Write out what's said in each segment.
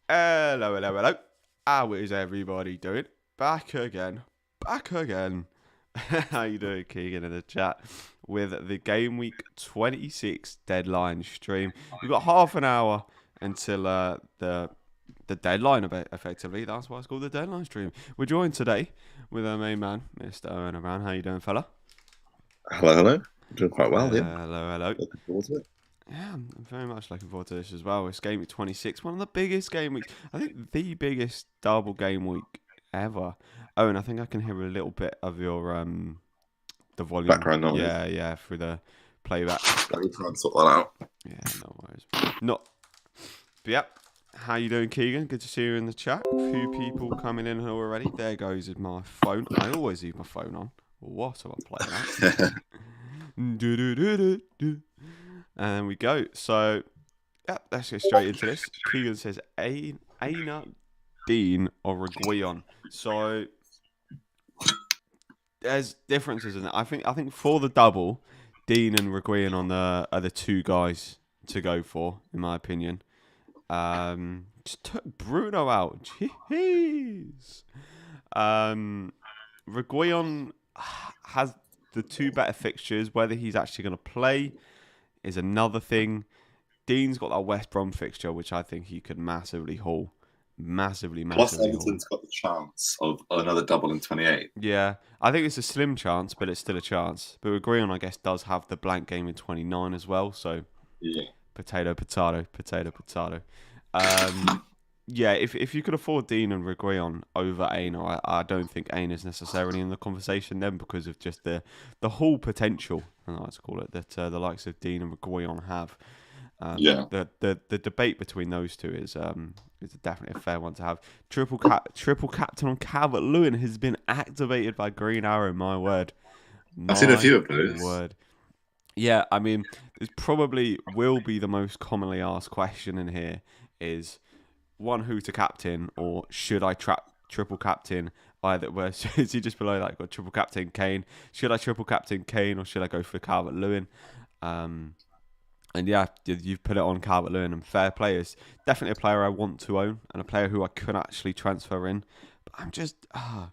Hello, hello, hello. How is everybody doing? Back again. How you doing, Keegan, in the chat with the Game Week 26 deadline stream? We've got half an hour until the deadline of it, effectively. That's why it's called the deadline stream. We're joined today with our main man, Mr. Owen Around. How you doing, fella? Hello. I'm doing quite well, yeah. Hello. Looking forward to it. Yeah, I'm very much looking forward to this as well. It's Game Week 26, one of the biggest game weeks. I think the biggest double game week ever. Oh, and I think I can hear a little bit of your the volume. Background noise. Yeah, through the playback. Let me try and sort that out. Yeah, no worries. Not. But yep. How you doing, Keegan? Good to see you in the chat. A few people coming in already. There goes my phone. I always leave my phone on. What am I playing at? And we go. So, yeah, let's go straight into this. Keegan says Aina, Dean, or Reguilon. So, there's differences in it. I think for the double, Dean and Reguilon are the two guys to go for, in my opinion. Just took Bruno out. Jeez. Reguilon has the two better fixtures. Whether he's actually going to play is another thing. Dean's got that West Brom fixture, which I think he could massively haul. Massively Plus, haul. Everton's got the chance of another double in 28. Yeah, I think it's a slim chance, but it's still a chance. But Reguilon, I guess, does have the blank game in 29 as well. So, yeah, potato. Yeah, if you could afford Dean and Reguilon over Aina, I don't think Aina is necessarily in the conversation then because of just the whole potential, I like to call it, that the likes of Dean and Reguilon have. The debate between those two is definitely a fair one to have. Triple captain on Calvert-Lewin has been activated by Green Arrow. My word, I've seen a few of those. Word. Yeah, I mean, it probably will be the most commonly asked question in here is one, who to captain, or should I triple captain either? Where is he just below that? Got triple captain Kane. Should I triple captain Kane or should I go for Calvert-Lewin? And yeah, you've put it on Calvert-Lewin, and fair play is definitely a player I want to own and a player who I could actually transfer in. But I'm just, I'm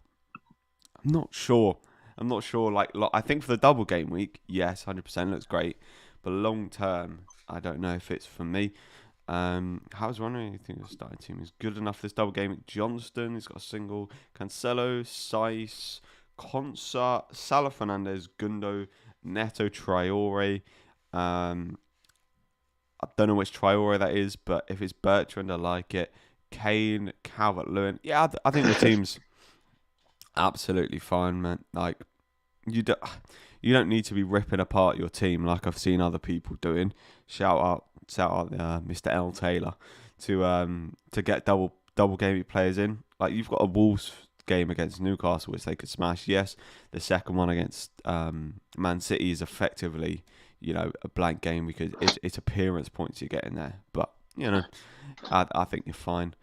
not sure. Like, I think for the double game week, yes, 100% looks great. But long term, I don't know if it's for me. How's wondering? I think the starting team is good enough for this double game week. Johnston, he's got a single. Cancelo, Saiss, Konsa, Salah, Fernandez, Gundo, Neto, Traore. I don't know which Traore that is, but if it's Bertrand, I like it. Kane, Calvert-Lewin. Yeah, I think the team's absolutely fine, man. Like, you don't need to be ripping apart your team like I've seen other people doing. Shout out, Mr. L Taylor to get double game players in. Like, you've got a Wolves game against Newcastle which they could smash. Yes, the second one against Man City is effectively, a blank game because it's appearance points you're getting there. But I think you're fine.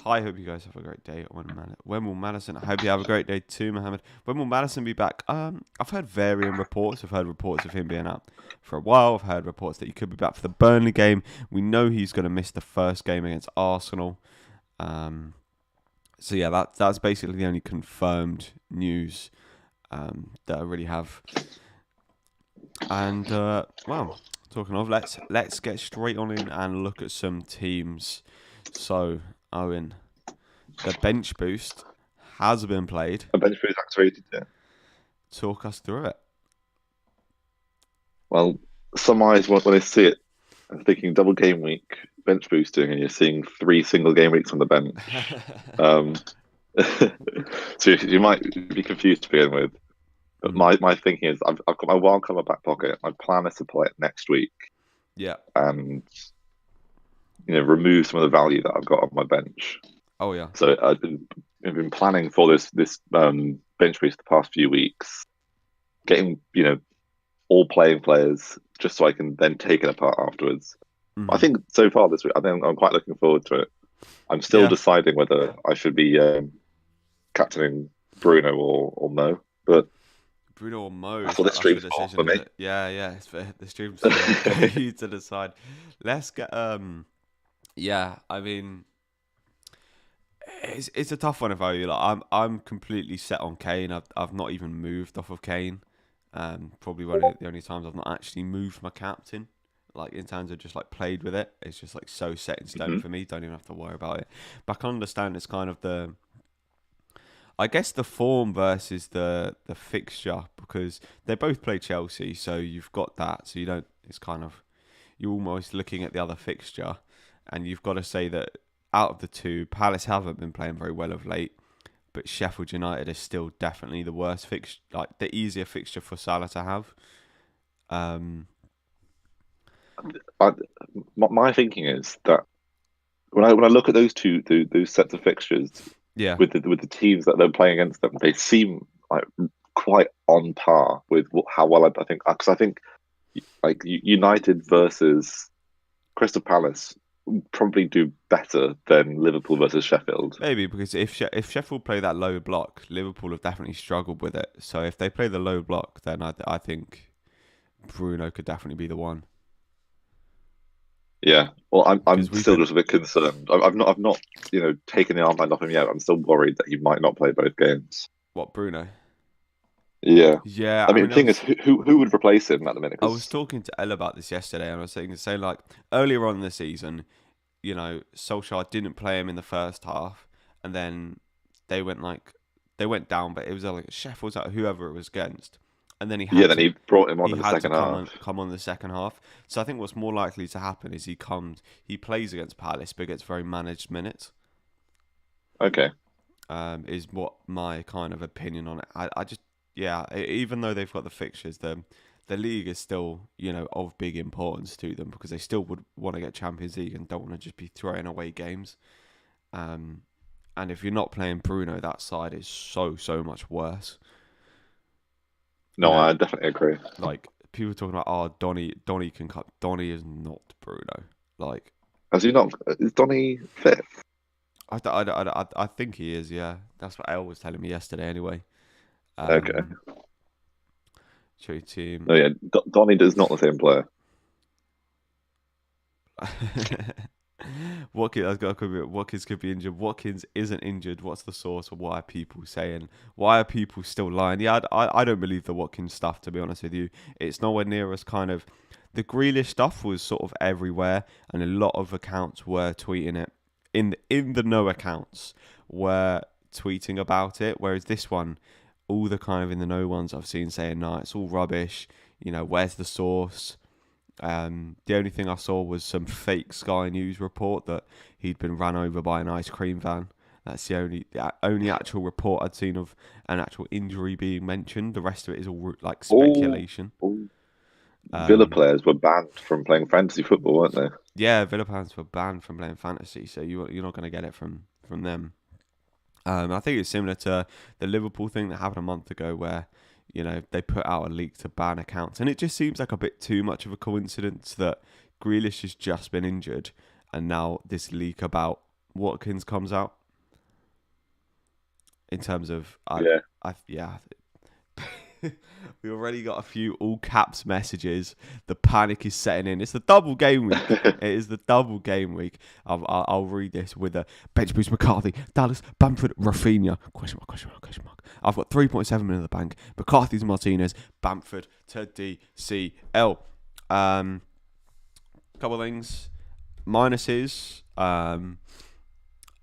Hi, hope you guys have a great day. When will Madison? I hope you have a great day too, Mohammed. When will Madison be back? I've heard varying reports. I've heard reports of him being out for a while. I've heard reports that he could be back for the Burnley game. We know he's going to miss the first game against Arsenal. So yeah, that's basically the only confirmed news that I really have. And well, talking of, let's get straight on in and look at some teams. So, Owen, the bench boost has been played. A bench boost activated, yeah. Talk us through it. Well, some eyes, when I see it, I'm thinking double game week, bench boosting, and you're seeing 3 single game weeks on the bench. So you might be confused to begin with. But my thinking is I've got my wild card in my back pocket. My plan is to play it next week. Yeah. And remove some of the value that I've got on my bench. Oh yeah. So I've been planning for this bench boost the past few weeks, getting all playing players just so I can then take it apart afterwards. Mm-hmm. I think so far this week, I'm quite looking forward to it. I'm still deciding whether I should be captaining Bruno or Mo, but Bruno or Mo. That's what the stream's for me. Yeah, it's for the stream's for you to decide. Let's get yeah, I mean, It's a tough one if I were you. Like I'm completely set on Kane. I've not even moved off of Kane. Probably one of the only times I've not actually moved my captain. Like in terms of just like played with it, it's just like so set in stone Hmm. for me. Don't even have to worry about it. But I can understand it's kind of I guess the form versus the fixture because they both play Chelsea, so you've got that. So you don't. It's kind of you're almost looking at the other fixture, and you've got to say that out of the two, Palace haven't been playing very well of late, but Sheffield United is still definitely the worst fixture, like the easier fixture for Salah to have. Um, I, my thinking is that when I look at those sets of fixtures yeah, with the teams that they're playing against them, they seem like quite on par with how well I think. Because I think like United versus Crystal Palace probably do better than Liverpool versus Sheffield. maybe because if Sheffield play that low block, Liverpool have definitely struggled with it. So if they play the low block, then I think Bruno could definitely be the one Yeah. Well, I'm because we've still been just a bit concerned. I've not taken the armband off him yet. I'm still worried that he might not play both games. what Bruno. Yeah. Yeah, I I mean, mean, the thing is, who would replace him at the minute? I was Because talking to Elle about this yesterday, and I was saying like earlier on in the season, Solskjaer didn't play him in the first half, and then they went like they went down, but it was like Sheffield's like whoever it was against, and then yeah, then he brought him on he in the had to second half. come on the second half. So I think what's more likely to happen is he plays against Palace, but gets very managed minutes. Okay. Is what my kind of opinion on it. I just yeah, even though they've got the fixtures, the league is still of big importance to them because they still would want to get Champions League and don't want to just be throwing away games. Um, and if you're not playing Bruno, that side is so much worse. You No, know, I definitely agree. like people talking about Donny can cut. Donny is not Bruno. Like Has he not? Is Donny fit? I think he is. Yeah, that's what Elle was telling me yesterday. Anyway. Okay. Show you team. No, yeah, Donny is not the same player. Watkins could be injured. Watkins isn't injured. What's the source? Or why are people saying? Why are people still lying? Yeah, I don't believe the Watkins stuff. To be honest with you, it's nowhere near as kind of. The Grealish stuff was sort of everywhere, and a lot of accounts were tweeting it. In the no accounts were tweeting about it, whereas this one, all the kind of in the know ones I've seen saying, "No, it's all rubbish." Where's the source? The only thing I saw was some fake Sky News report that he'd been run over by an ice cream van. That's the only actual report I'd seen of an actual injury being mentioned. The rest of it is all like All, speculation. all Villa Um, players were banned from playing fantasy football, weren't they? yeah, Villa fans were banned from playing fantasy, so you're not going to get it from them. I think it's similar to the Liverpool thing that happened a month ago, where they put out a leak to ban accounts, and it just seems like a bit too much of a coincidence that Grealish has just been injured, and now this leak about Watkins comes out. In terms of, Yeah. yeah, we already got a few all caps messages. The panic is setting in. It's the double game week. It is the double game week. I'll read this with a bench boost McCarthy, Dallas, Bamford, Rafinha. Question mark, question mark, question mark. I've got 3.7 million in the bank. McCarthy to Martinez, Bamford to DCL. Couple of things. Minuses.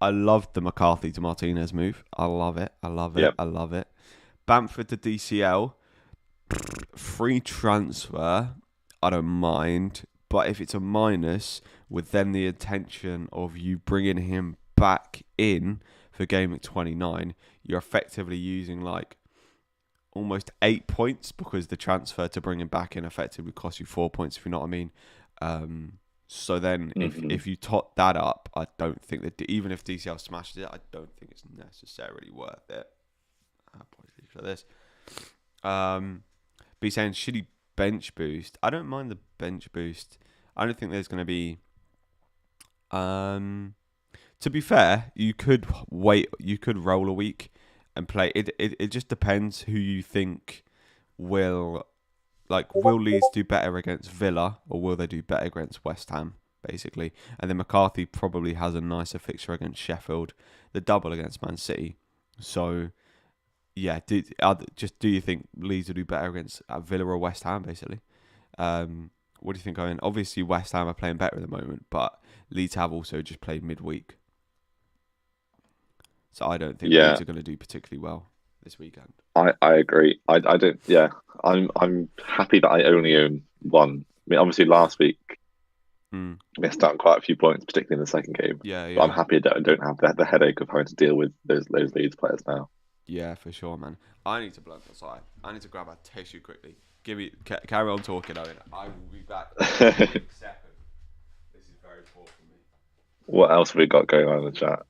I loved the McCarthy to Martinez move. I love it. I love it. Yep. I love it. Bamford to DCL. Free transfer. I don't mind. But if it's a minus, with then the intention of you bringing him back in for game week 29, you're effectively using like almost 8 points because the transfer to bring him back in effectively costs you 4 points, if you know what I mean. So then, Hmm. if you tot that up, I don't think that even if DCL smashes it, I don't think it's necessarily worth it. Apologies for this. But he's saying, should he bench boost? I don't mind the bench boost. I don't think there's going to be. To be fair, you could wait. You could roll a week and play. It just depends who you think will. Like, will Leeds do better against Villa, or will they do better against West Ham, basically? And then McCarthy probably has a nicer fixture against Sheffield the double against Man City. So yeah, do you think Leeds will do better against Villa or West Ham basically? What do you think, Owen? Obviously West Ham are playing better at the moment, but Leeds have also just played midweek. So I don't think Yeah, Leeds are going to do particularly well this weekend. I agree. I don't. Yeah, I'm happy that I only own one. I mean, obviously last week missed out on quite a few points, particularly in the second game. Yeah, But I'm yeah. happy that I don't have the headache of having to deal with those Leeds players now. Yeah, for sure, man. I need to blow this eye. I need to grab a tissue quickly. Carry on talking, Owen. I will be back in a quick second. This is very poor for me. What else have we got going on in the chat?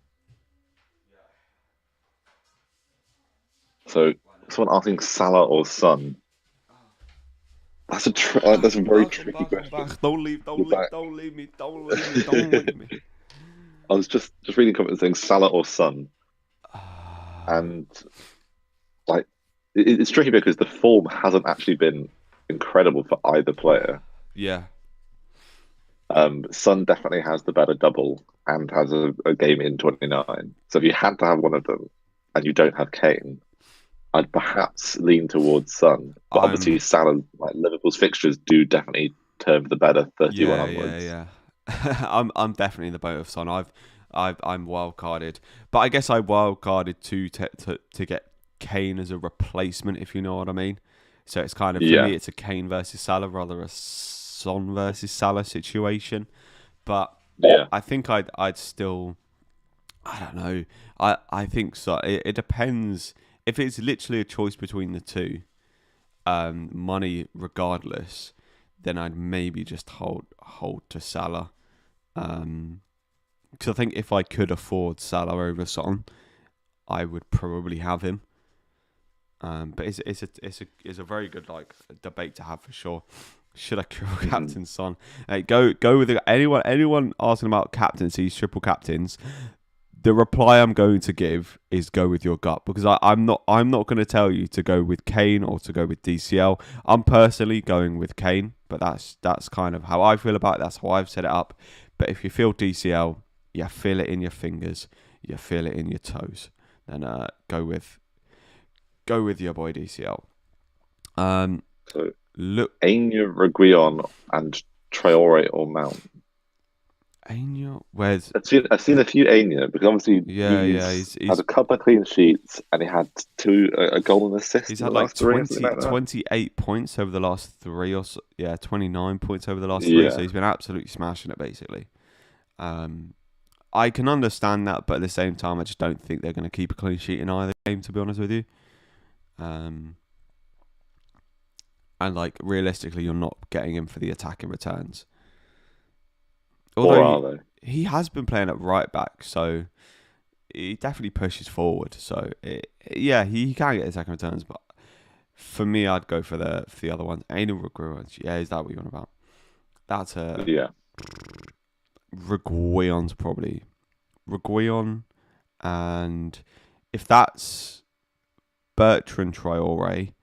So, someone asking Salah or Son. That's that's a very tricky question. Back. Don't leave me. Don't leave me. I was just reading comments saying Salah or Son, and like it's tricky because the form hasn't actually been incredible for either player. Yeah. Son definitely has the better double and has a game in 29. So if you had to have one of them and you don't have Kane, I'd perhaps lean towards Son. But obviously Salah, like Liverpool's fixtures do definitely turn for the better 31 onwards. Yeah. I'm definitely in the boat of Son. I'm wild carded, but I guess I wild carded to get Kane as a replacement, if you know what I mean. So it's kind of for me, it's a Kane versus Salah rather a Son versus Salah situation. But I think I'd still, I don't know. I think so. It depends. If it's literally a choice between the two, money regardless, then I'd maybe just hold to Salah. Because I think if I could afford Salah over Son, I would probably have him. But it's a very good like debate to have for sure. Should I captain Son? Go with anyone asking about captaincies, triple captains. The reply I'm going to give is go with your gut, because I'm not going to tell you to go with Kane or to go with DCL. I'm personally going with Kane, but that's kind of how I feel about it. That's how I've set it up. But if you feel DCL, you feel it in your fingers, you feel it in your toes, then go with your boy DCL. So look, Anya, Reguilon, and Traore or Mount. Anya, where's I've seen a few Anya, because obviously he's had a couple of clean sheets and he had a goal and assist. He's had like 28 points over the last 3 or so, 29 points over the last 3. So he's been absolutely smashing it basically. I can understand that, but at the same time, I just don't think they're going to keep a clean sheet in either game, to be honest with you. And like realistically, you're not getting him for the attacking returns. Although he has been playing at right back, so he definitely pushes forward. So he can get attacking returns, but for me, I'd go for the other ones. Anal Reguilon. Yeah, is that what you're on about? That's a Reguilon's probably Reguilon, and if that's Bertrand Traore,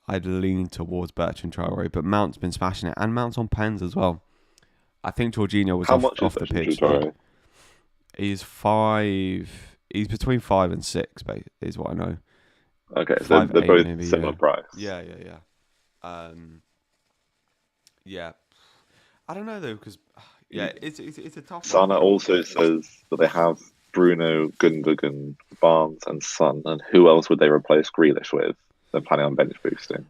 I'd lean towards Bertrand Traore. But Mount's been smashing it, and Mount's on pens as well. I think Jorginho was off the pitch. He's 5. He's between 5 and 6, is what I know. Okay, so they're both maybe, similar price. Yeah. I don't know though, because it's a tough. Sana also says that they have Bruno, Gundogan, Barnes, and Son, and who else would they replace Grealish with? They're planning on bench boosting.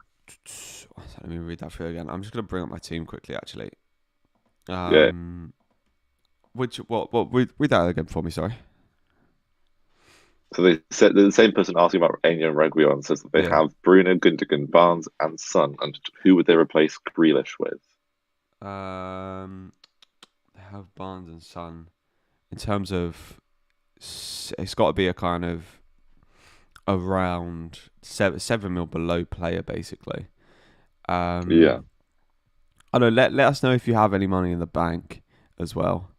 Let me read that through again. I'm just going to bring up my team quickly, actually. Read that again for me, sorry. So they said the same person asking about Anya and Reguilon says that they have Bruno, Gundogan, Barnes, and Son, and who would they replace Grealish with? They have Barnes and Son. In terms of, it's got to be a kind of around 7 mil below player, basically. I don't know, let us know if you have any money in the bank as well.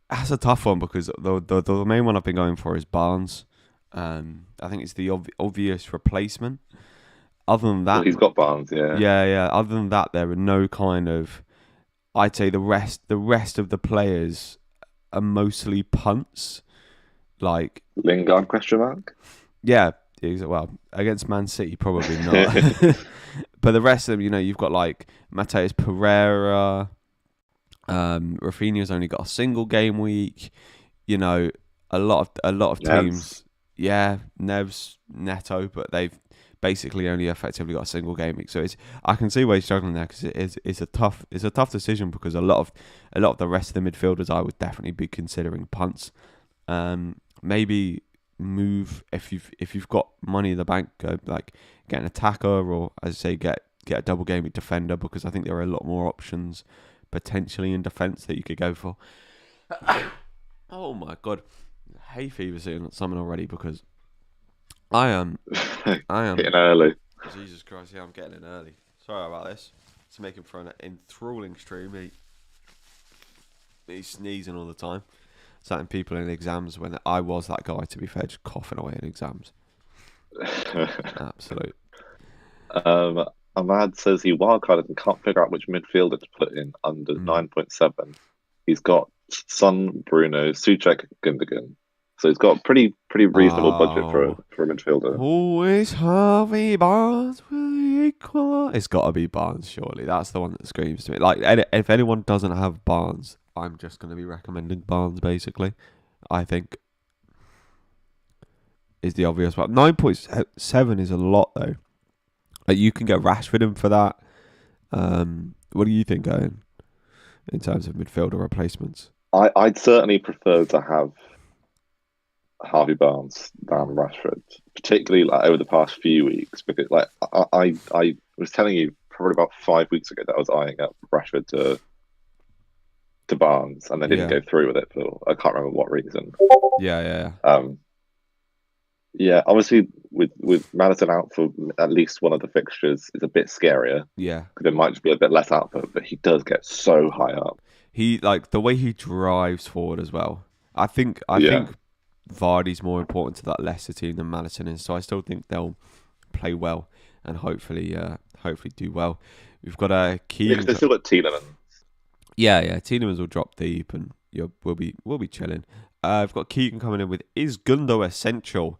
That's a tough one, because the main one I've been going for is Barnes. I think it's the obvious replacement. Other than that, he's got Barnes, yeah. Other than that, there are no kind of. I'd say the rest of the players are mostly punts. Like, Lingard question mark? yeah, well, against Man City, probably not. But the rest of them, you've got like Mateus Pereira. Rafinha's only got a single game week. A lot of teams. Nevs. Yeah, Nevs, Neto, but they've basically only effectively got a single game week. So I can see why he's struggling there, because it's a tough decision, because a lot of the rest of the midfielders I would definitely be considering punts. Maybe move if you've got money in the bank, go like get an attacker, or as I say, get a double game week defender, because I think there are a lot more options potentially in defence that you could go for. Oh my god, hay fever's hitting something already, because I am Getting early. Jesus Christ, yeah, I'm getting in early. Sorry about this. It's making for an enthralling stream. He's sneezing all the time. Certain people in exams, when I was that guy, to be fair, just coughing away in exams. Absolute. Ahmad says he wildcarded and can't figure out which midfielder to put in under 9.7. He's got Son, Bruno, Souček, Gundogan. So he's got a pretty reasonable budget for a midfielder. Always Harvey Barnes will equal. It's got to be Barnes, surely. That's the one that screams to me. Like, if anyone doesn't have Barnes, I'm just going to be recommending Barnes, basically. I think is the obvious one. 9.7 is a lot, though. Like, you can get Rashford in for that. What do you think, Owen, in terms of midfielder replacements? I'd certainly prefer to have Harvey Barnes than Rashford, particularly like over the past few weeks, because like I was telling you probably about 5 weeks ago that I was eyeing up Rashford to Barnes, and they didn't go through with it for I can't remember what reason. Yeah. Yeah, obviously with Maddison out for at least one of the fixtures is a bit scarier. Yeah, because there might just be a bit less output, but he does get so high up. He like the way he drives forward as well. I think Vardy's more important to that Leicester team than Maddison is, so I still think they'll play well and hopefully do well. We've got a Keane. Because they still got Tielemans. Yeah. Tielemans will drop deep, and we'll be chilling. I've got Keegan coming in with, is Gundo essential?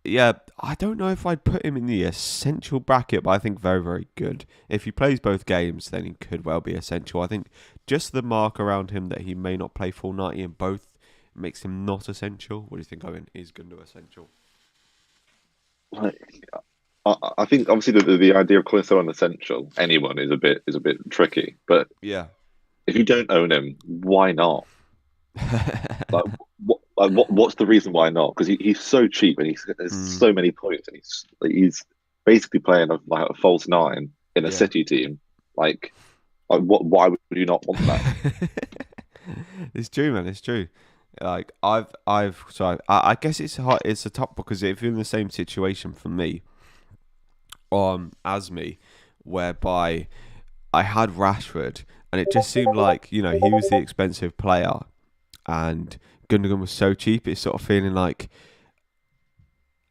Yeah, I don't know if I'd put him in the essential bracket, but I think very, very good. If he plays both games, then he could well be essential. I think just the mark around him that he may not play full 90 in both makes him not essential. What do you think, Owen? Is Gundo essential? Like, I think obviously the idea of calling someone essential, anyone, is a bit tricky. But yeah, if you don't own him, why not? What's the reason why not? Because he's so cheap and has so many points, and he's basically playing a false nine in a City team. Like why would you not want that? It's true, man. It's true. Like I guess it's hard. It's a tough, because if you're in the same situation for me, as me, whereby I had Rashford, and it just seemed like he was the expensive player, and Gundogan was so cheap. It's sort of feeling like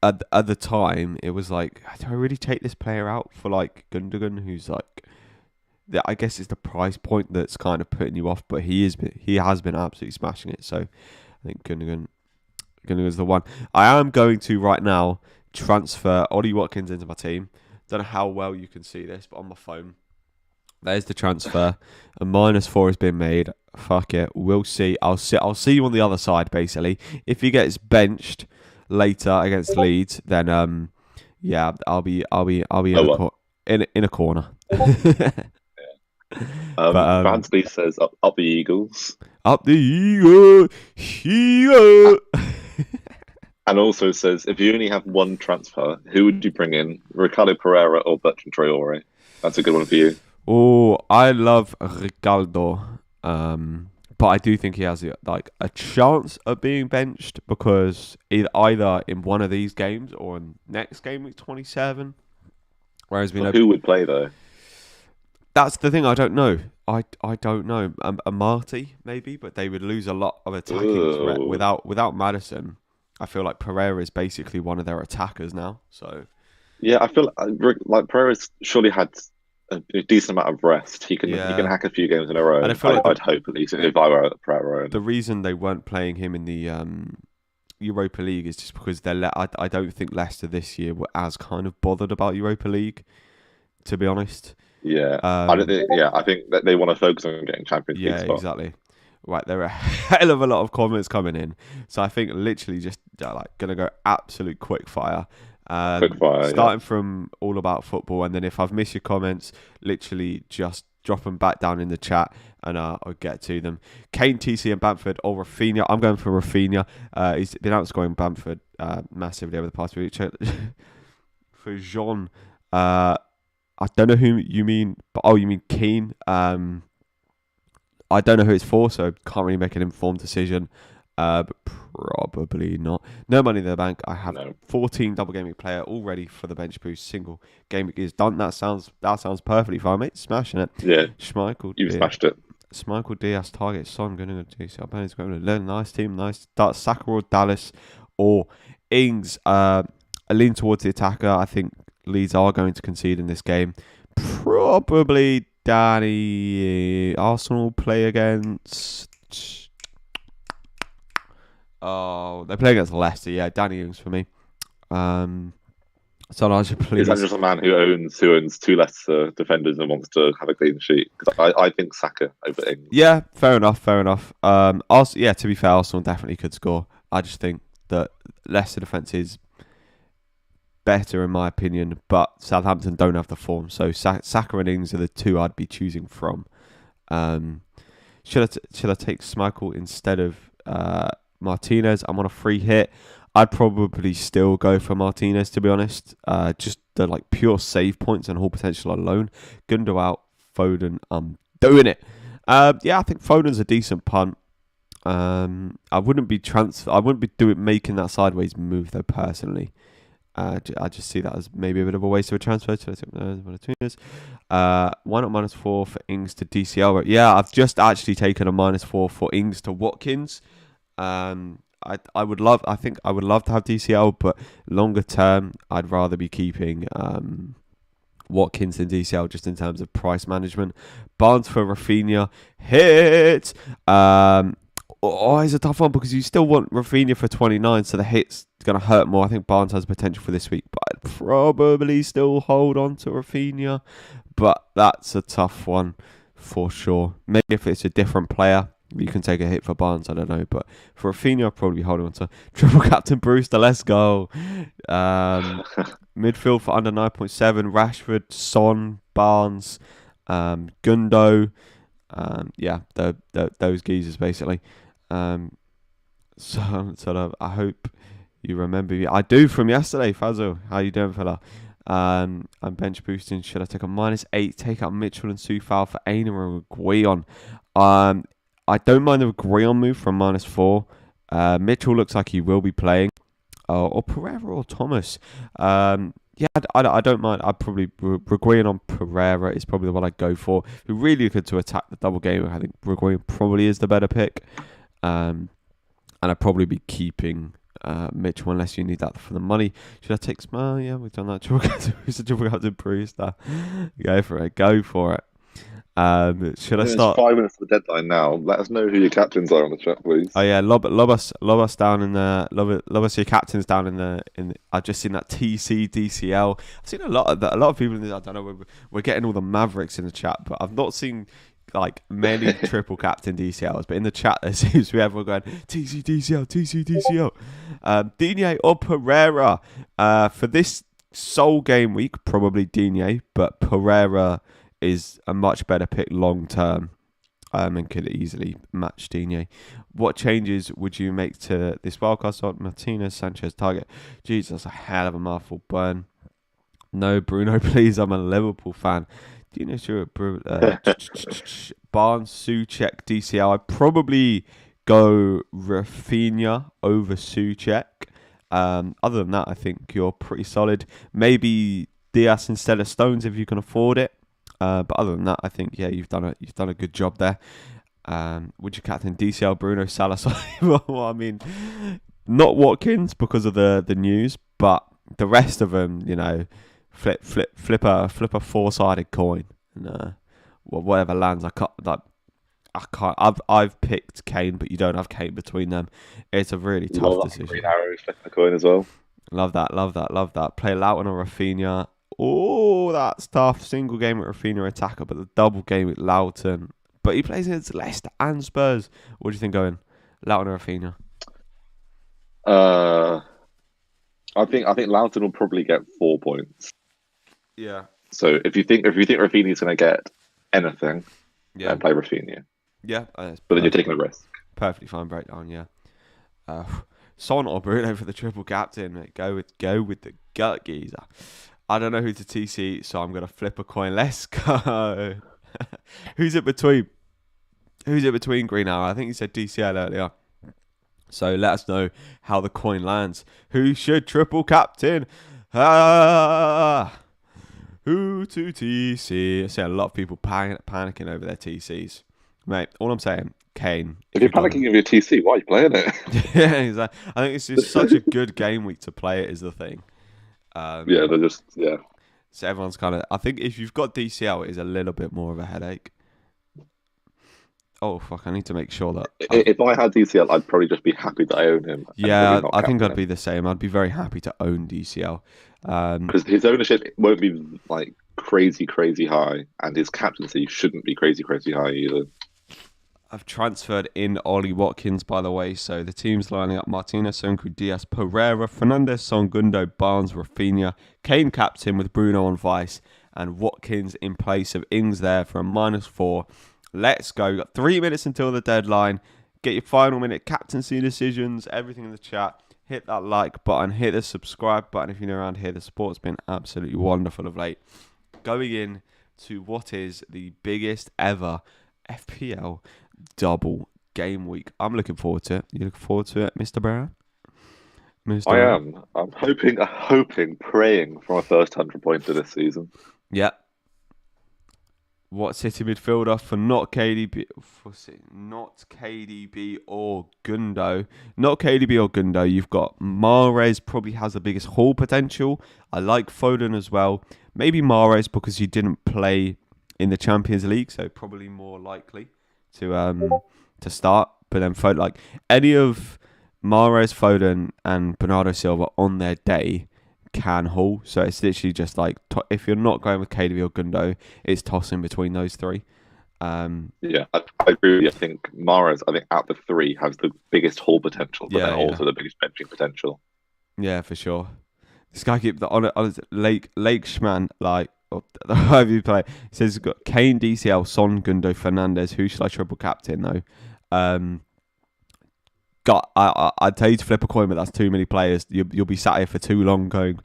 at the time it was like, do I really take this player out for like Gundogan, who's like, I guess it's the price point that's kind of putting you off, but he has been absolutely smashing it. So I think Gundogan's the one. I am going to right now transfer Ollie Watkins into my team. Don't know how well you can see this, but on my phone, there's the transfer. A -4 has been made. Fuck it, we'll see. I'll see you on the other side. Basically, if he gets benched later against Leeds, then I'll be in a corner. Bansley says up the Eagles. Up the Eagles. And also says, if you only have one transfer, who would you bring in? Ricardo Pereira or Bertrand Traore? That's a good one for you. Oh, I love Ricardo. But I do think he has a chance of being benched, because either in one of these games or in next game week 27. Whereas who would play though? That's the thing. I don't know. I don't know. A Marty maybe, but they would lose a lot of attacking threat without Maddison. I feel like Pereira is basically one of their attackers now. So yeah, I feel like Pereira's surely had a decent amount of rest, he can Yeah, hack a few games in a row. and I feel like I'd hope, at least, if I were Pereira. the reason they weren't playing him in the Europa League is just because I don't think Leicester this year were as kind of bothered about Europa League, to be honest. Yeah, Um, I think that they want to focus on getting Champions League yeah, spot. exactly. Right, there are a hell of a lot of comments coming in, so I think literally just like gonna go absolute quick fire. Quick fire, Starting from all about football, and then if I've missed your comments, literally just drop them back down in the chat, and I'll get to them. Kane, TC, and Bamford or Rafinha. I'm going for Rafinha. He's been outscoring Bamford massively over the past week. For Jean, I don't know who you mean, but you mean Kane. I don't know who it's for, so can't really make an informed decision. But probably not. No money in the bank. I have 14 double game week player all ready for the bench boost. Single game week is done. That sounds perfectly fine, mate. Smashing it. Yeah, Schmeichel, you've smashed it. Schmeichel, Diaz, target. Son going to DCL. Ben's going to learn. Nice team. Nice start. Saka or Dallas or Ings. I lean towards the attacker. I think Leeds are going to concede in this game. Probably Danny. Arsenal play against. Oh, they play against Leicester. Yeah, Danny Ings for me. So I should please. Is that just a man who owns two Leicester defenders and wants to have a clean sheet? Because I think Saka over Ings. Yeah, fair enough. Also, yeah, to be fair, Arsenal definitely could score. I just think that Leicester defence is better in my opinion, but Southampton don't have the form. So Saka and Ings are the two I'd be choosing from. Should I take Schmeichel instead of Martinez? I'm on a free hit. I'd probably still go for Martinez, to be honest. Just the pure save points and haul potential alone. Gundo out, Foden. I'm doing it. Yeah, I think Foden's a decent punt. I wouldn't be making that sideways move though personally. I just see that as maybe a bit of a waste of a transfer. Why not -4 for Ings to DCL? Yeah, I've just actually taken a -4 for Ings to Watkins. I would love to have DCL, but longer term, I'd rather be keeping Watkins than DCL just in terms of price management. Barnes for Rafinha, hit. It's a tough one because you still want Rafinha for 29, so the hit's going to hurt more. I think Barnes has potential for this week, but I'd probably still hold on to Rafinha. But that's a tough one for sure. Maybe if it's a different player, you can take a hit for Barnes, I don't know. But for Rafinha, I'll probably be holding on to triple captain Brewster. Let's go. Midfield for under 9.7. Rashford, Son, Barnes, Gundo. Yeah, those geezers basically. So I hope you remember me. I do from yesterday, Fazil. How you doing, fella? I'm bench boosting. Should I take a -8? Take out Mitchell and Sufal for Aina and Guion. I don't mind the Guion move from -4. Mitchell looks like he will be playing. Or Pereira or Thomas. Yeah, I don't mind. I'd probably Reguilon on Pereira is probably the one I'd go for. If you're really good to attack the double game, I think Reguilon probably is the better pick. And I'd probably be keeping Mitchell unless you need that for the money. Should I take Smile? Yeah, we've done that. Triple captain Brewster. Go for it. Should I start? It's 5 minutes to the deadline now. Let us know who your captains are on the chat, please. Oh yeah, lob us down in the lob us your captains down in the. I've just seen that TC DCL. I've seen a lot of people in this. I don't know. We're getting all the Mavericks in the chat, but I've not seen many triple captain DCLs. But in the chat, there seems to be everyone going TC DCL. Digne or Pereira for this sole game week, probably Digne, but Pereira is a much better pick long term and could easily match Digne. What changes would you make to this wildcard slot? Martinez, Sanchez, target. Jesus, that's a hell of a mouthful. Burn. No, Bruno, please. I'm a Liverpool fan. Do you know Barnes, Souček, DCL? I'd probably go Rafinha over Souček. Other than that, I think you're pretty solid. Maybe Diaz instead of Stones if you can afford it. But other than that, I think you've done a good job there. Would you captain DCL, Bruno, Salah? Well, I mean, not Watkins because of the news, but the rest of them, flip a 4-sided coin. and well, whatever lands, I can't. Like, I can't. I've picked Kane, but you don't have Kane between them. It's a really tough Love decision. Green Arrow flipping a coin as well. Love that. Love that. Love that. Play Loughton or Rafinha. Oh, that's tough. Single game with Rafinha attacker, but the double game with Loughton. But he plays against Leicester and Spurs. What do you think, going Loughton or Rafinha? I think Loughton will probably get 4 points. Yeah. So if you think Rafinha's going to get anything, then play Rafinha. Yeah. But then you're taking a risk. Perfectly fine breakdown. Yeah. Son or Bruno for the triple captain. Mate. Go with the gut geezer. I don't know who to TC, so I'm gonna flip a coin. Let's go. Who's it between? Green Arrow? I think you said DCL earlier. So let us know how the coin lands. Who should triple captain? Who to TC? I see a lot of people panicking over their TCs. Mate, all I'm saying, Kane. If you're panicking over your TC, why are you playing it? Yeah, exactly. I think it's just such a good game week to play it is the thing. They're just. So everyone's kind of. I think if you've got DCL, it is a little bit more of a headache. Oh fuck! I need to make sure that if I had DCL, I'd probably just be happy that I own him. Yeah, I think I'd be the same. I'd be very happy to own DCL because his ownership won't be like crazy high, and his captaincy shouldn't be crazy high either. I've transferred in Ollie Watkins, by the way, so the team's lining up Martinez, Sonku, Diaz, Pereira, Fernandes, Son, Gundo, Barnes, Rafinha, Kane captain with Bruno on vice, and Watkins in place of Ings there for a -4. Let's go. We've got 3 minutes until the deadline. Get your final minute captaincy decisions, everything in the chat. Hit that like button, hit the subscribe button if you're new around here. The support's been absolutely wonderful of late. Going in to what is the biggest ever FPL double game week. I'm looking forward to it. You looking forward to it, Mr. Brown? I am. I'm hoping, praying for my first 100 points of this season. Yeah. What City midfielder for not KDB or Gundo? Not KDB or Gundo. You've got Mahrez, probably has the biggest haul potential. I like Foden as well. Maybe Mahrez because he didn't play in the Champions League, so probably more likely to start. But then Foden, like any of Mahrez, Foden, and Bernardo Silva on their day can haul. So it's literally just like if you're not going with KDB or Gundo, it's tossing between those three. Yeah, I agree with you. I think Mahrez, out the three, has the biggest haul potential, but then also the biggest benching potential. Yeah, for sure. This guy keeps on Lake Schman, like however you play. He says he's got Kane, DCL, Son, Gundo, Fernandes. Who should I triple captain though? I'd tell you to flip a coin, but that's too many players. You'll be sat here for too long going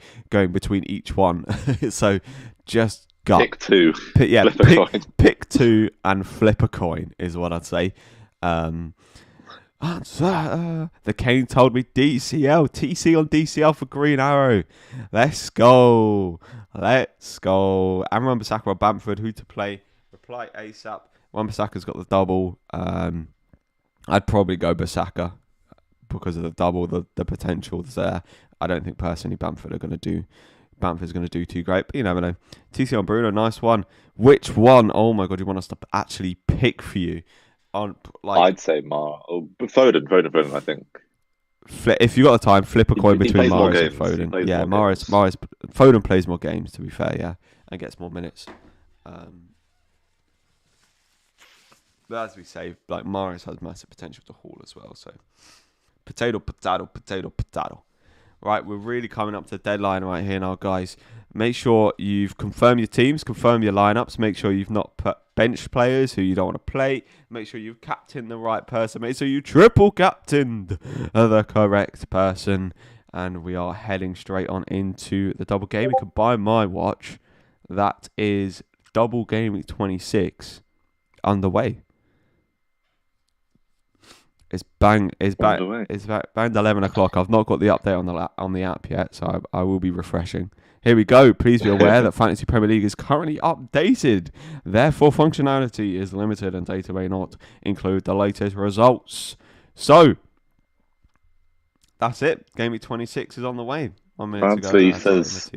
between each one. So just pick two. Pick two and flip a coin is what I'd say. The Kane told me DCL, TC on DCL for Green Arrow. Let's go. And Wan-Bissaka or Bamford, who to play? Reply ASAP. Wan-Bissaka's got the double. I'd probably go Bissaka because of the double, the potential's there. I don't think personally Bamford's going to do too great, but you never know. TC on Bruno, nice one. Which one? Oh my god, you want us to actually pick for you? I'd say Foden, I think. If you got the time, flip a coin between Mahrez and Foden. Yeah, Mahrez. Foden plays more games, to be fair, yeah, and gets more minutes. But as we say, like Mahrez has massive potential to haul as well. So, potato. Right, we're really coming up to the deadline right here now, guys. Make sure you've confirmed your teams, confirm your lineups. Make sure you've not put bench players who you don't want to play. Make sure you've captained the right person. Make sure you triple captained the correct person. And we are heading straight on into the double game. You can buy my watch. That is double game week 26 underway. It's banged 11 o'clock. I've not got the update on the app yet, so I will be refreshing. Here we go. Please be aware that Fantasy Premier League is currently updated. Therefore, functionality is limited and data may not include the latest results. So, that's it. Game week 26 is on the way. 1 minute to go. Says,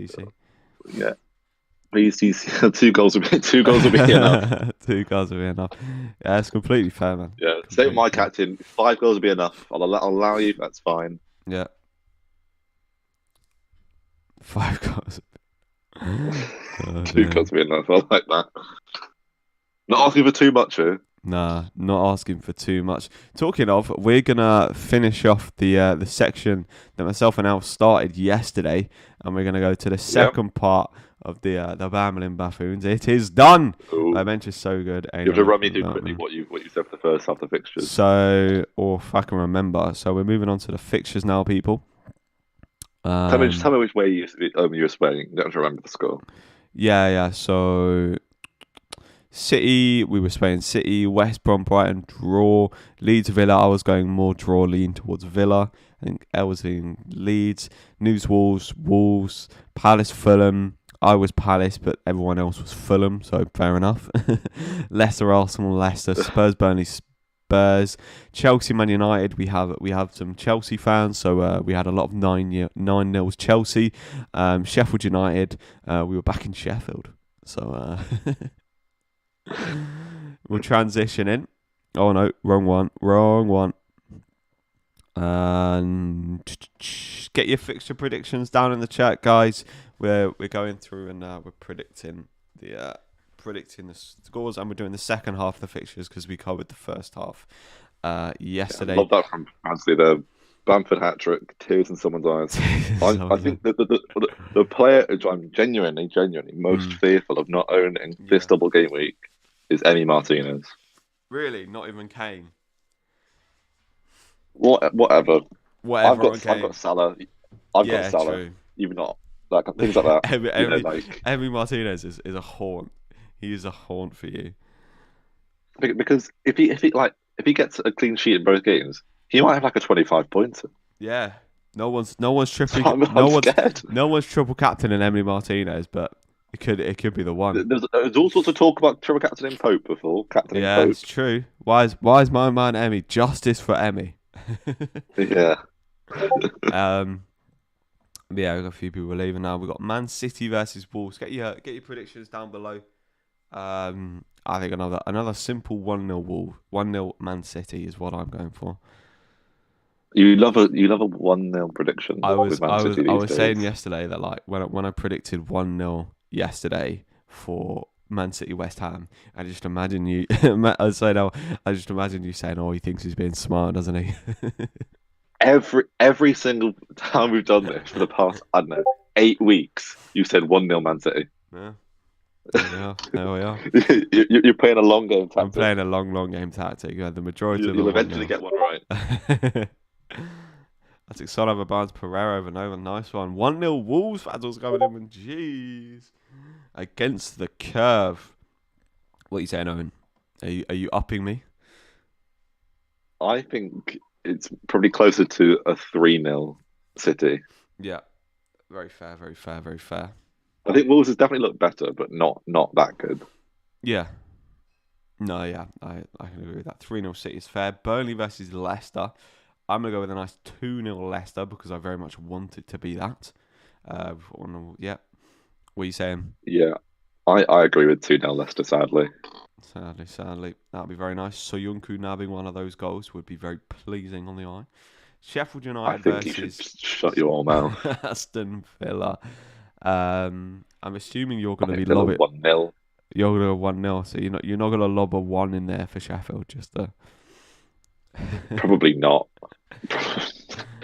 yeah. Please, 2 goals would be 2 goals would be enough. 2 goals would be enough. Yeah, it's completely fair, man. Yeah, same with Completely my fair. captain. 5 goals would be enough. I'll allow you. That's fine. Yeah. 5 goals. Oh, Two dear. goals would be enough. I like that. Not asking for too much here. Nah, not asking for too much. Talking of, we're gonna finish off the section that myself and Al started yesterday, and we're gonna go to the Yep. second part of the Bambling Buffoons. It is done. Ooh. My bench is so good. You have to run me through quickly what you said for the first half of the fixtures. So, or if I can remember. So we're moving on to the fixtures now, people. Tell me which way you were swaying. You don't have to remember the score. Yeah. So City, we were playing City, West Brom, Brighton, draw. Leeds, Villa, I was going more draw, lean towards Villa. I think Elle was in Leeds. News, Wolves, Palace, Fulham. I was Palace, but everyone else was Fulham, so fair enough. Leicester, Arsenal, Leicester, Spurs, Burnley, Spurs, Chelsea, Man United. We have some Chelsea fans, so we had a lot of 9-0 Chelsea. Sheffield United, we were back in Sheffield, so we'll transition in. Oh no, wrong one. And get your fixture predictions down in the chat, guys. We're going through and we're predicting the scores, and we're doing the second half of the fixtures because we covered the first half yesterday. I love that from Ansley. The Bamford hat trick, tears in someone's eyes. I think the player which I'm genuinely most fearful of not owning this double game week is Emi Martinez. Really, not even Kane. Whatever. I've got Salah. I've got Salah. True. Even not like things like that. Emi Martinez is a haunt. He is a haunt for you. Because if he gets a clean sheet in both games, he might have like a 25 pointer. Yeah. No one's triple. Scared. No one's triple captain in Emily Martinez, but it could be the one. There's all sorts of talk about triple captain in Pope before. Captain in Pope. It's true. Why is my man Emmy? Justice for Emmy. Yeah. Yeah, we've got a few people leaving now. We've got Man City versus Wolves. Get your predictions down below. I think another simple 1-0 Wolves, 1-0 Man City is what I'm going for. You love a 1-0 prediction. I was saying yesterday that like when I predicted 1-0 yesterday for Man City West Ham, I just imagine you I just imagine you saying, "Oh, he thinks he's being smart, doesn't he?" Every single time we've done this for the past, I don't know, 8 weeks, you said 1-0 Man City. Yeah. There we are. You're playing a long game tactic. I'm playing a long game tactic. The majority of You'll eventually get one right. I took Son over Barnes, Pereira over Nova. Nice one. 1-0 Wolves. Fadzel's going in with jeez. Against the curve. What are you saying, Owen? Are you upping me? I think it's probably closer to a 3-0 City. Yeah. Very fair. I think Wolves has definitely looked better, but not that good. Yeah. No, yeah. I can agree with that. 3-0 City is fair. Burnley versus Leicester. I'm going to go with a nice 2-0 Leicester because I very much want it to be that. Yeah. What are you saying? Yeah. I agree with 2-0 Leicester, sadly. Sadly. That would be very nice. Soyuncu nabbing one of those goals would be very pleasing on the eye. Sheffield United versus... you should shut your mouth. Aston Villa. I'm assuming you're going to be lobbing 1-0. You're going to 1-0, so you're not going to lob a 1 in there for Sheffield, just to... Probably not.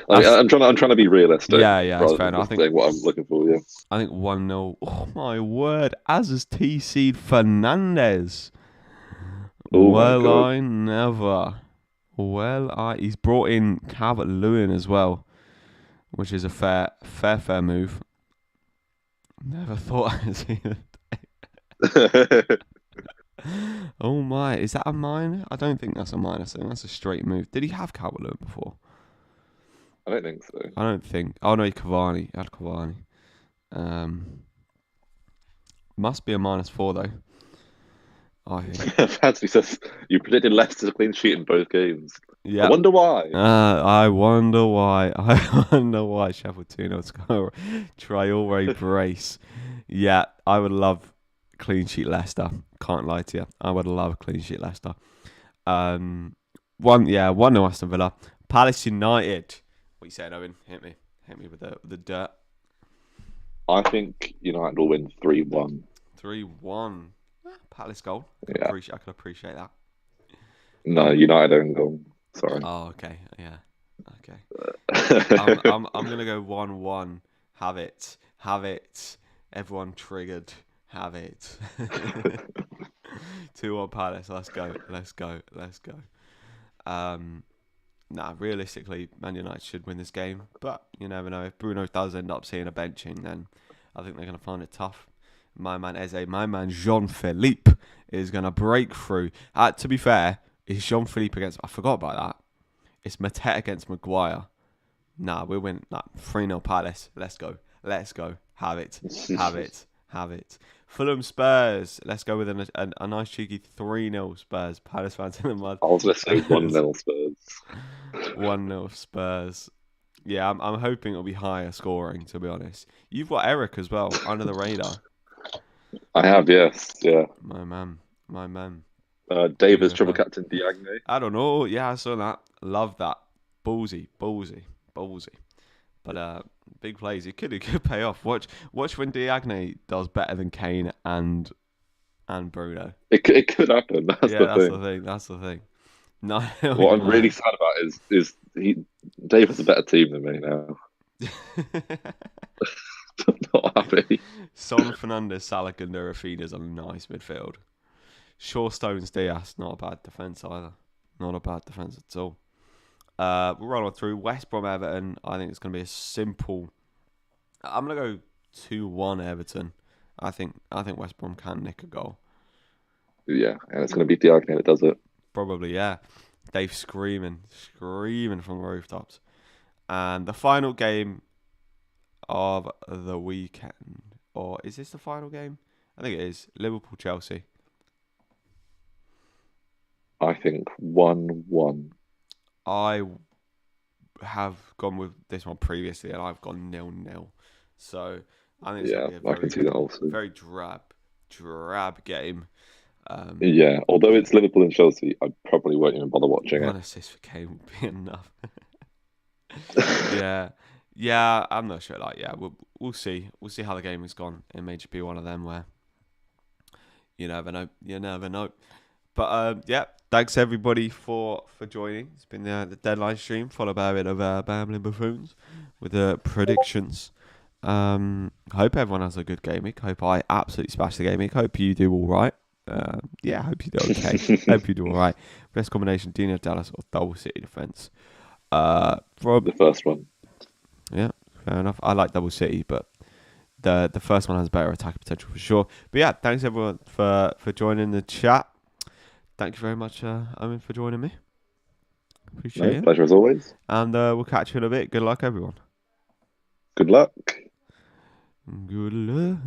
I'm trying to be realistic. Yeah, that's fair enough. I think what I'm looking for. Yeah, I think 1-0. Oh my word! As is TC'd Fernandez. I never. He's brought in Calvert-Lewin as well, which is a fair move. Never thought I'd see it. Oh my, is that a minor? I don't think that's a minor. So that's a straight move. Did he have Calvert-Lewin before? I don't think so. I don't think. Oh no, Cavani. He had Cavani. Must be a -4 though. I think. Fancy says you predicted Leicester clean sheet in both games. I Yeah. wonder why. I wonder why. I wonder why Sheffield 2-0 score. Traore brace. Yeah, I would love clean sheet Leicester. Can't lie to you. I would love clean sheet Leicester. 1-0 Aston Villa. Palace United. What you saying, Owen? Hit me. Hit me with the dirt. I think United will win 3-1. 3-1. Palace goal. Yeah. I could appreciate that. No, United own goal. Sorry. Oh, okay. Yeah. Okay. I'm gonna go 1-1. Have it. Have it. Everyone triggered. Have it. 2-1 Palace. Let's go. Let's go. Let's go. Realistically, Man United should win this game, but you never know. If Bruno does end up seeing a benching, then I think they're going to find it tough. My man Eze, my man Jean-Philippe is going to break through. To be fair, it's Jean-Philippe against... I forgot about that. It's Mateta against Maguire. We win 3-0 Palace. Let's go. Let's go. Have it. Have it. Have it. Fulham Spurs. Let's go with a nice cheeky 3-0 Spurs. Palace fans in the mud. I was going to say 1-0 Spurs. 1-0 Spurs. Yeah, I'm hoping it'll be higher scoring, to be honest. You've got Eric as well, under the radar. I have, yes. Yeah. My man. My man. Davis, triple captain Diagne. I don't know. Yeah, I saw that. Love that. Ballsy. But big plays. It could pay off. Watch when Diagne does better than Kane and Bruno. It could happen. That's the thing. That's the thing. No. What I'm really sad about is Davis a better team than me now. I'm not happy. Son, Fernandes, Salah, and Rafinha's a nice midfield. Shaw, Stones, Diaz, not a bad defence either. Not a bad defence at all. We'll run on through West Brom Everton. I think it's going to be a simple. I'm going to go 2-1 Everton. I think West Brom can nick a goal. Yeah, and it's going to be Diagne that does it. Probably, yeah. Dave screaming from the rooftops. And the final game of the weekend, or is this the final game? I think it is. Liverpool-Chelsea. I think 1-1. I have gone with this one previously, and I've gone 0-0. So I think it's going to be I can see that also. Very drab game. Yeah, although it's Liverpool and Chelsea, I probably won't even bother watching One assist for Kane would be enough. Yeah, I'm not sure. We'll see. We'll see how the game has gone. It may just be one of them where you never know. But thanks everybody for joining. It's been the deadline stream followed by a bit of Bambling Buffoons with the predictions. Hope everyone has a good game week. Hope I absolutely smash the game week. Hope you do all right. Hope you do okay. Hope you do all right. Best combination: Dino Dallas or Double City defense. From the first one. Yeah, fair enough. I like Double City, but the first one has better attack potential for sure. But yeah, thanks everyone for joining the chat. Thank you very much, Owen, for joining me. Appreciate it. Pleasure as always. And we'll catch you in a bit. Good luck, everyone. Good luck. Good luck.